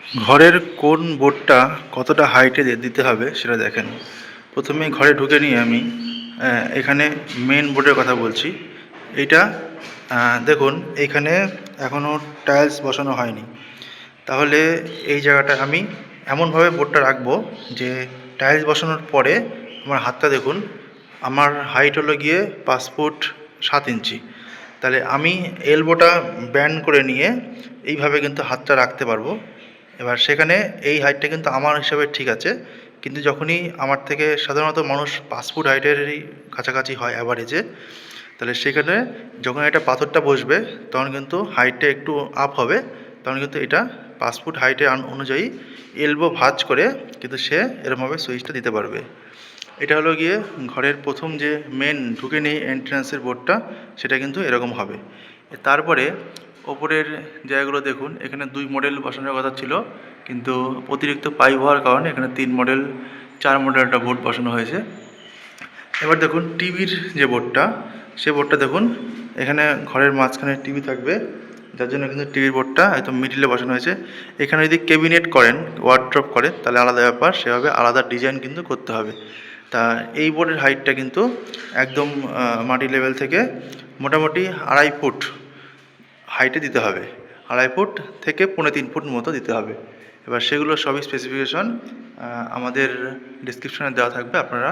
ঘরের কোন বোর্ডটা কতটা হাইটে দিতে হবে সেটা দেখেন। প্রথমেই ঘরে ঢুকে নিয়ে আমি এখানে মেন বোর্ডের কথা বলছি। এইটা দেখুন, এইখানে এখনও টাইলস বসানো হয়নি। তাহলে এই জায়গাটা আমি এমনভাবে বোর্ডটা রাখবো যে টাইলস বসানোর পরে আমার হাতটা দেখুন, আমার হাইট হলো গিয়ে 5 ফুট 7 ইঞ্চি। তাহলে আমি এলবোটা ব্যান্ড করে নিয়ে এইভাবে কিন্তু হাতটা রাখতে পারবো। এবার সেখানে এই হাইটটা কিন্তু আমার হিসাবে ঠিক আছে, কিন্তু যখনই আমার থেকে সাধারণত মানুষ 5 ফুট হাইটেরই কাছাকাছি হয় অ্যাভারেজে, তাহলে সেখানে যখন এটা পাথরটা বসবে তখন কিন্তু হাইটটা একটু আপ হবে। তখন কিন্তু এটা 5 ফুট হাইটে অনুযায়ী এলবো ভাঁজ করে কিন্তু সে এরকমভাবে সুইচটা দিতে পারবে। এটা হলো গিয়ে ঘরের প্রথম যে মেন ঢুকে নেই এন্ট্রান্সের বোর্ডটা, সেটা কিন্তু এরকম হবে। তারপরে ওপরের জায়গাগুলো দেখুন, এখানে 2 মডেল বসানোর কথা ছিল, কিন্তু অতিরিক্ত পাইপ হওয়ার কারণে এখানে 3 মডেল 4 মডেল একটা বোর্ড বসানো হয়েছে। এবার দেখুন টিভির যে বোর্ডটা, সে বোর্ডটা দেখুন, এখানে ঘরের মাঝখানে টিভি থাকবে, যার জন্য কিন্তু টিভির বোর্ডটা একদম মিডিলে বসানো হয়েছে। এখানে যদি ক্যাবিনেট করেন, ওয়ার্ড্রপ করেন, তাহলে আলাদা ব্যাপার, সেভাবে আলাদা ডিজাইন কিন্তু করতে হবে। তা এই বোর্ডের হাইটটা কিন্তু একদম মাটি লেভেল থেকে মোটামুটি 2.5 ফুট হাইটে দিতে হবে। 2.5 ফুট থেকে 3.25 ফুট মতো দিতে হবে। এবার সেগুলো সবই স্পেসিফিকেশন আমাদের ডিসক্রিপশনে দেওয়া থাকবে, আপনারা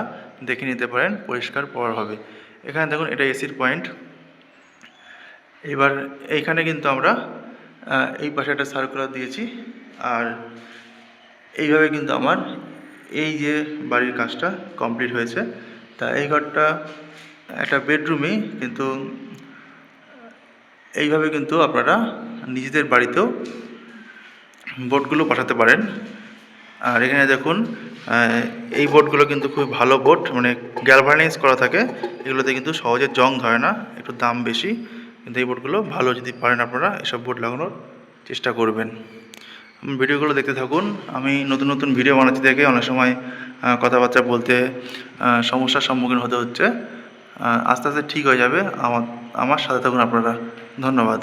দেখে নিতে পারেন, পরিষ্কার পড়া হবে। এখানে দেখুন, এটা এসির পয়েন্ট। এবার এইখানে কিন্তু আমরা এই পাশে একটা সার্কুলার দিয়েছি, আর এইভাবে কিন্তু আমার এই যে বাড়ির কাজটা কমপ্লিট হয়েছে। তা এই ঘরটা একটা বেডরুমই, কিন্তু এইভাবে কিন্তু আপনারা নিজেদের বাড়িতেও বোর্ডগুলো বসাতে পারেন। আর এখানে দেখুন, এই বোর্ডগুলো কিন্তু খুব ভালো বোর্ড, মানে গ্যালভানাইজ করা থাকে, এগুলোতে কিন্তু সহজে জং ধরে না, একটু দাম বেশি, কিন্তু এই বোর্ডগুলো ভালো। যদি পারেন আপনারা এসব বোর্ড লাগানোর চেষ্টা করবেন। ভিডিওগুলো দেখতে থাকুন। আমি নতুন নতুন ভিডিও বানাচ্ছি দেখে অনেক সময় কথাবার্তা বলতে সমস্যার সম্মুখীন হতে হচ্ছে। আস্তে আস্তে ঠিক হয়ে যাবে। আমার সাথে থাকুন আপনারা। ধন্যবাদ।